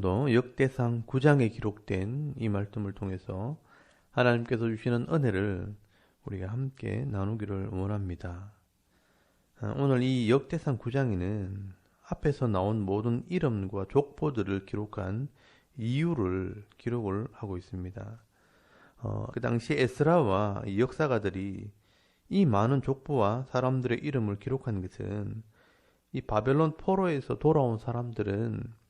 오늘도 역대상 9장에 기록된 이 말씀을 통해서 하나님께서 주시는 은혜를 우리가 함께 나누기를 원합니다. 오늘 이 역대상 9장에는 앞에서 나온 모든 이름과 족보들을 기록한 이유를 기록을 하고 있습니다. 그 당시 에스라와 역사가들이 이 많은 족보와 사람들의 이름을 기록한 것은 이 바벨론 포로에서 돌아온 사람들은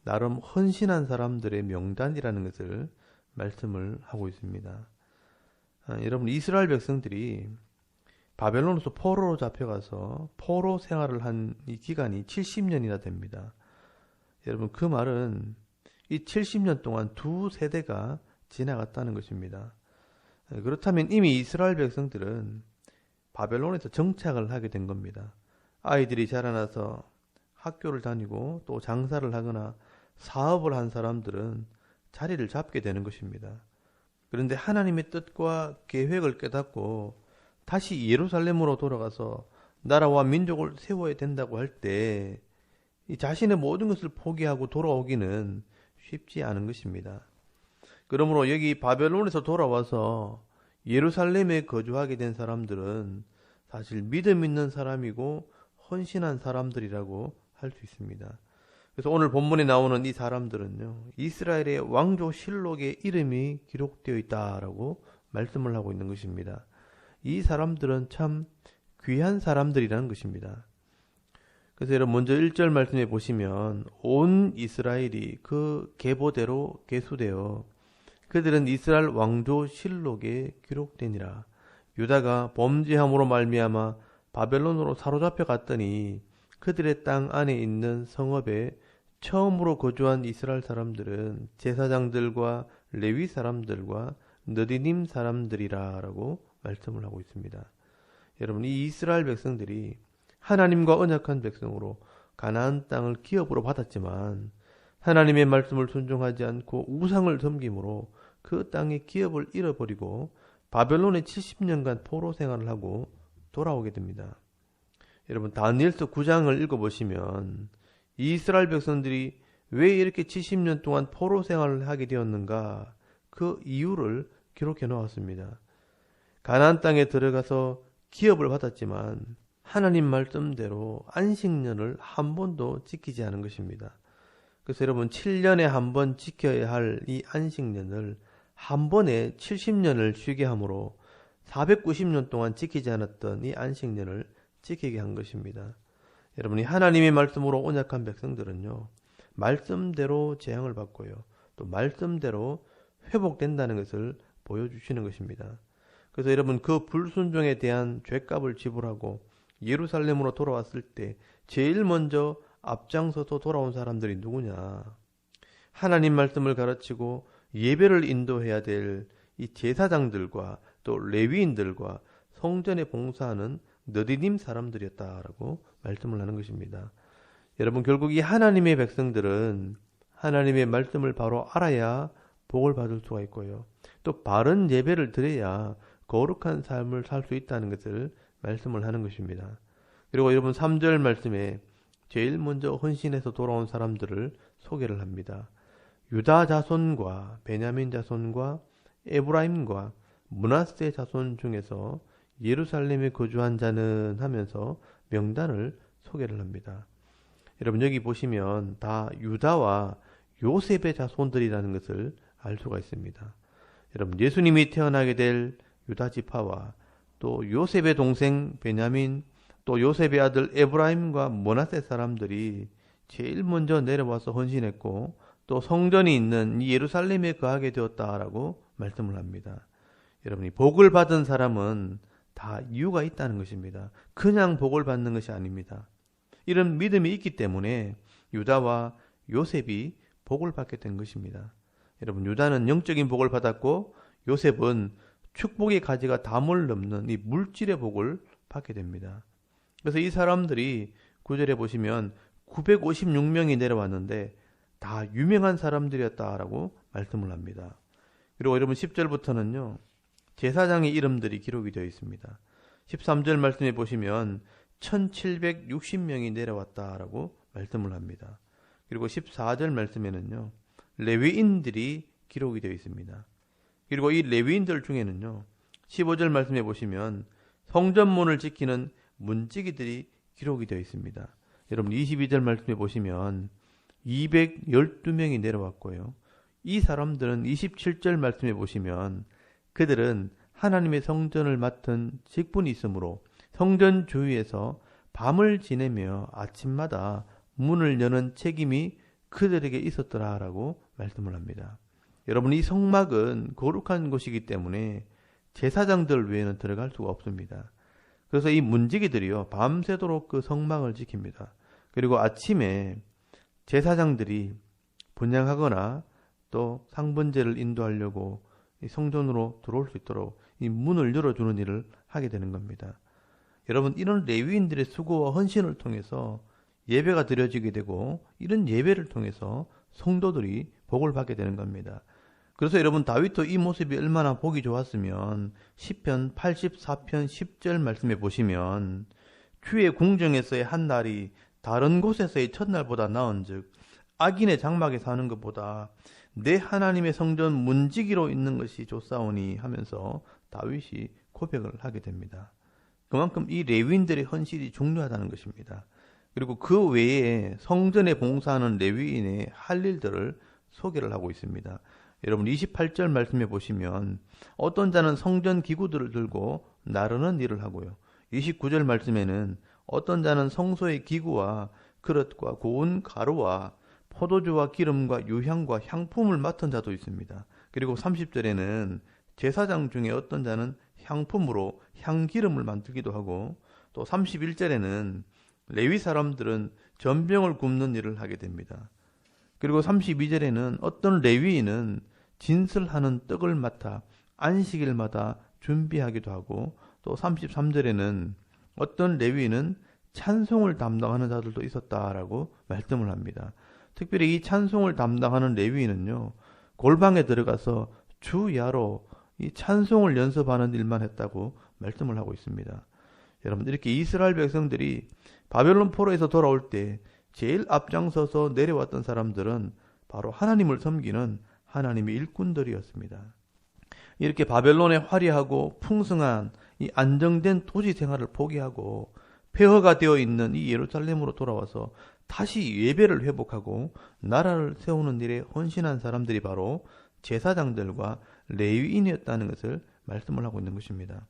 나름 헌신한 사람들의 명단이라는 것을 말씀을 하고 있습니다. 여러분, 이스라엘 백성들이 바벨론에서 포로로 잡혀가서 포로 생활을 한 이 기간이 70년이나 됩니다. 여러분, 그 말은 이 70년 동안 두 세대가 지나갔다는 것입니다. 그렇다면 이미 이스라엘 백성들은 바벨론에서 정착을 하게 된 겁니다. 아이들이 자라나서 학교를 다니고 또 장사를 하거나 사업을 한 사람들은 자리를 잡게 되는 것입니다. 그런데 하나님의 뜻과 계획을 깨닫고 다시 예루살렘으로 돌아가서 나라와 민족을 세워야 된다고 할 때 이 자신의 모든 것을 포기하고 돌아오기는 쉽지 않은 것입니다. 그러므로 여기 바벨론에서 돌아와서 예루살렘에 거주하게 된 사람들은 사실 믿음 있는 사람이고 헌신한 사람들이라고 할 수 있습니다. 그래서 오늘 본문에 나오는 이 사람들은요, 이스라엘의 왕조 실록의 이름이 기록되어 있다라고 말씀을 하고 있는 것입니다. 이 사람들은 참 귀한 사람들이라는 것입니다. 그래서 여러분, 먼저 1절 말씀해 보시면 온 이스라엘이 그 계보대로 계수되어 그들은 이스라엘 왕조 실록에 기록되니라. 유다가 범죄함으로 말미암아 바벨론으로 사로잡혀 갔더니 그들의 땅 안에 있는 성읍에 처음으로 거주한 이스라엘 사람들은 제사장들과 레위 사람들과 느디님 사람들이라 라고 말씀을 하고 있습니다. 여러분, 이 이스라엘 백성들이 하나님과 언약한 백성으로 가나안 땅을 기업으로 받았지만 하나님의 말씀을 순종하지 않고 우상을 섬김으로 그 땅의 기업을 잃어버리고 바벨론에 70년간 포로 생활을 하고 돌아오게 됩니다. 여러분, 다니엘서 9장을 읽어보시면 이스라엘 백성들이 왜 이렇게 70년 동안 포로 생활을 하게 되었는가, 그 이유를 기록해 놓았습니다. 가나안 땅에 들어가서 기업을 받았지만 하나님 말씀대로 안식년을 한 번도 지키지 않은 것입니다. 그래서 여러분, 7년에 한 번 지켜야 할 이 안식년을 한 번에 70년을 쉬게 함으로 490년 동안 지키지 않았던 이 안식년을 지키게 한 것입니다. 여러분이 하나님의 말씀으로 언약한 백성들은요, 말씀대로 재앙을 받고요, 또 말씀대로 회복된다는 것을 보여주시는 것입니다. 그래서 여러분, 그 불순종에 대한 죄값을 지불하고 예루살렘으로 돌아왔을 때 제일 먼저 앞장서서 돌아온 사람들이 누구냐? 하나님 말씀을 가르치고 예배를 인도해야 될 이 제사장들과 또 레위인들과 성전에 봉사하는 느디님 사람들이었다라고 말씀을 하는 것입니다. 여러분, 결국 이 하나님의 백성들은 하나님의 말씀을 바로 알아야 복을 받을 수가 있고요, 또 바른 예배를 드려야 거룩한 삶을 살 수 있다는 것을 말씀을 하는 것입니다. 그리고 여러분, 3절 말씀에 제일 먼저 헌신해서 돌아온 사람들을 소개를 합니다. 유다 자손과 베냐민 자손과 에브라임과 므낫세 자손 중에서 예루살렘에 거주한 자는 하면서 명단을 소개를 합니다. 여러분, 여기 보시면 다 유다와 요셉의 자손들이라는 것을 알 수가 있습니다. 여러분, 예수님이 태어나게 될 유다 지파와 또 요셉의 동생 베냐민, 또 요셉의 아들 에브라임과 므낫세 사람들이 제일 먼저 내려와서 헌신했고 또 성전이 있는 예루살렘에 거하게 되었다라고 말씀을 합니다. 여러분이 복을 받은 사람은 다 이유가 있다는 것입니다. 그냥 복을 받는 것이 아닙니다. 이런 믿음이 있기 때문에 유다와 요셉이 복을 받게 된 것입니다. 여러분, 유다는 영적인 복을 받았고 요셉은 축복의 가지가 담을 넘는 이 물질의 복을 받게 됩니다. 그래서 이 사람들이 9절에 보시면 956명이 내려왔는데 다 유명한 사람들이었다라고 말씀을 합니다. 그리고 여러분, 10절부터는요, 제사장의 이름들이 기록이 되어 있습니다. 13절 말씀해 보시면 1760명이 내려왔다라고 말씀을 합니다. 그리고 14절 말씀에는요, 레위인들이 기록이 되어 있습니다. 그리고 이 레위인들 중에는요, 15절 말씀해 보시면 성전문을 지키는 문지기들이 기록이 되어 있습니다. 여러분 22절 말씀해 보시면 212명이 내려왔고요. 이 사람들은 27절 말씀해 보시면 그들은 하나님의 성전을 맡은 직분이 있으므로 성전 주위에서 밤을 지내며 아침마다 문을 여는 책임이 그들에게 있었더라라고 말씀을 합니다. 여러분 이 성막은 거룩한 곳이기 때문에 제사장들 외에는 들어갈 수가 없습니다. 그래서 이 문지기들이요 밤새도록 그 성막을 지킵니다. 그리고 아침에 제사장들이 분향하거나 또 상번제를 인도하려고 이 성전으로 들어올 수 있도록 이 문을 열어주는 일을 하게 되는 겁니다. 여러분 이런 레위인들의 수고와 헌신을 통해서 예배가 드려지게 되고 이런 예배를 통해서 성도들이 복을 받게 되는 겁니다. 그래서 여러분 다윗도 이 모습이 얼마나 보기 좋았으면 시편 84편 10절 말씀해 보시면 주의 궁정에서의 한 날이 다른 곳에서의 첫날보다 나은즉 악인의 장막에 사는 것보다 내 하나님의 성전 문지기로 있는 것이 좋사오니 하면서 다윗이 고백을 하게 됩니다. 그만큼 이 레위인들의 헌신이 중요하다는 것입니다. 그리고 그 외에 성전에 봉사하는 레위인의 할 일들을 소개를 하고 있습니다. 여러분 28절 말씀해 보시면 어떤 자는 성전 기구들을 들고 나르는 일을 하고요. 29절 말씀에는 어떤 자는 성소의 기구와 그릇과 고운 가루와 포도주와 기름과 유향과 향품을 맡은 자도 있습니다. 그리고 30절에는 제사장 중에 어떤 자는 향품으로 향기름을 만들기도 하고 또 31절에는 레위 사람들은 전병을 굽는 일을 하게 됩니다. 그리고 32절에는 어떤 레위인은 진설하는 떡을 맡아 안식일마다 준비하기도 하고 또 33절에는 어떤 레위인은 찬송을 담당하는 자들도 있었다라고 말씀을 합니다. 특별히 이 찬송을 담당하는 레위인은요, 골방에 들어가서 주야로 이 찬송을 연습하는 일만 했다고 말씀을 하고 있습니다. 여러분 이렇게 이스라엘 백성들이 바벨론 포로에서 돌아올 때 제일 앞장서서 내려왔던 사람들은 바로 하나님을 섬기는 하나님의 일꾼들이었습니다. 이렇게 바벨론의 화려하고 풍성한 이 안정된 토지 생활을 포기하고 폐허가 되어 있는 이 예루살렘으로 돌아와서 다시 예배를 회복하고 나라를 세우는 일에 헌신한 사람들이 바로 제사장들과 레위인이었다는 것을 말씀을 하고 있는 것입니다.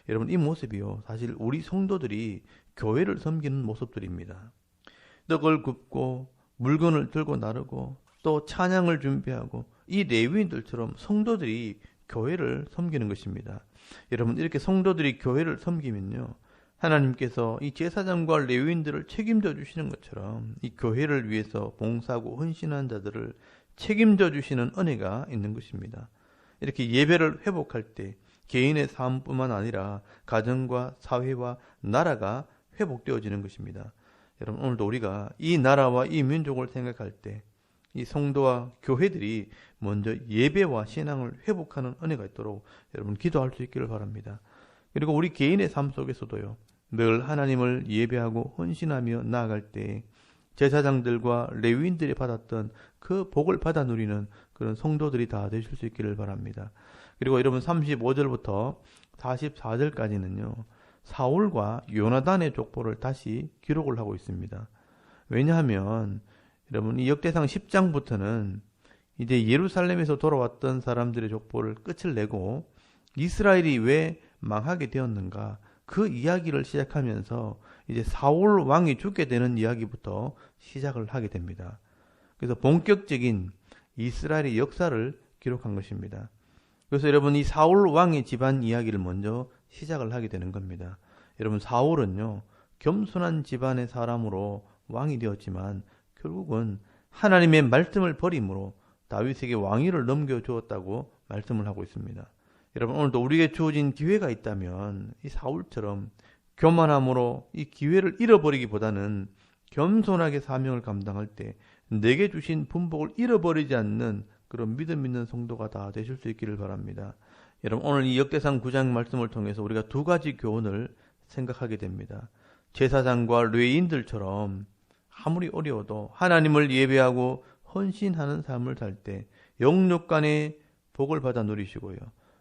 여러분 이 모습이요 사실 우리 성도들이 교회를 섬기는 모습들입니다. 떡을 굽고 물건을 들고 나르고 또 찬양을 준비하고 이 레위인들처럼 성도들이 교회를 섬기는 것입니다. 여러분 이렇게 성도들이 교회를 섬기면요 하나님께서 이 제사장과 레위인들을 책임져 주시는 것처럼 이 교회를 위해서 봉사하고 헌신한 자들을 책임져 주시는 은혜가 있는 것입니다. 이렇게 예배를 회복할 때 개인의 삶뿐만 아니라 가정과 사회와 나라가 회복되어지는 것입니다. 여러분 오늘도 우리가 이 나라와 이 민족을 생각할 때 이 성도와 교회들이 먼저 예배와 신앙을 회복하는 은혜가 있도록 여러분 기도할 수 있기를 바랍니다. 그리고 우리 개인의 삶 속에서도요 늘 하나님을 예배하고 헌신하며 나아갈 때 제사장들과 레위인들이 받았던 그 복을 받아 누리는 그런 성도들이 다 되실 수 있기를 바랍니다. 그리고 여러분 35절부터 44절까지는요 사울과 요나단의 족보를 다시 기록을 하고 있습니다. 왜냐하면 여러분 이 역대상 10장부터는 이제 예루살렘에서 돌아왔던 사람들의 족보를 끝을 내고 이스라엘이 왜 망하게 되었는가 그 이야기를 시작하면서 이제 사울 왕이 죽게 되는 이야기부터 시작을 하게 됩니다. 그래서 본격적인 이스라엘의 역사를 기록한 것입니다. 그래서 여러분 이 사울 왕의 집안 이야기를 먼저 시작을 하게 되는 겁니다. 여러분 사울은요 겸손한 집안의 사람으로 왕이 되었지만 결국은 하나님의 말씀을 버림으로 다윗에게 왕위를 넘겨주었다고 말씀을 하고 있습니다. 여러분 오늘도 우리에게 주어진 기회가 있다면 이 사울처럼 교만함으로 이 기회를 잃어버리기보다는 겸손하게 사명을 감당할 때 내게 주신 분복을 잃어버리지 않는 그런 믿음 있는 성도가 다 되실 수 있기를 바랍니다. 여러분 오늘 이 역대상 9장 말씀을 통해서 우리가 두 가지 교훈을 생각하게 됩니다. 제사장과 레위인들처럼 아무리 어려워도 하나님을 예배하고 헌신하는 삶을 살 때 영육간의 복을 받아 누리시고요.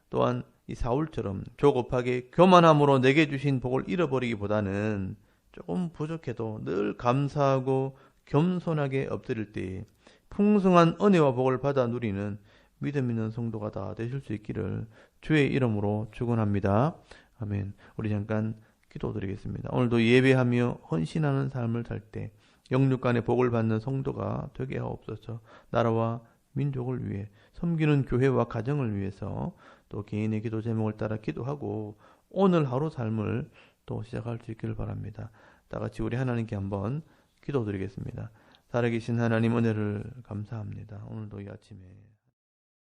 또한 이 사울처럼 조급하게 교만함으로 내게 주신 복을 잃어버리기보다는 조금 부족해도 늘 감사하고 겸손하게 엎드릴 때 풍성한 은혜와 복을 받아 누리는 믿음 있는 성도가 다 되실 수 있기를 주의 이름으로 축원합니다. 아멘. 우리 잠깐 기도드리겠습니다. 오늘도 예배하며 헌신하는 삶을 살 때 영육간의 복을 받는 성도가 되게 하옵소서. 나라와 민족을 위해 섬기는 교회와 가정을 위해서 또 개인의 기도 제목을 따라 기도하고 오늘 하루 삶을 또 시작할 수 있기를 바랍니다. 다 같이 우리 하나님께 한번 기도드리겠습니다. 살아계신 하나님 은혜를 감사합니다. 오늘도 이 아침에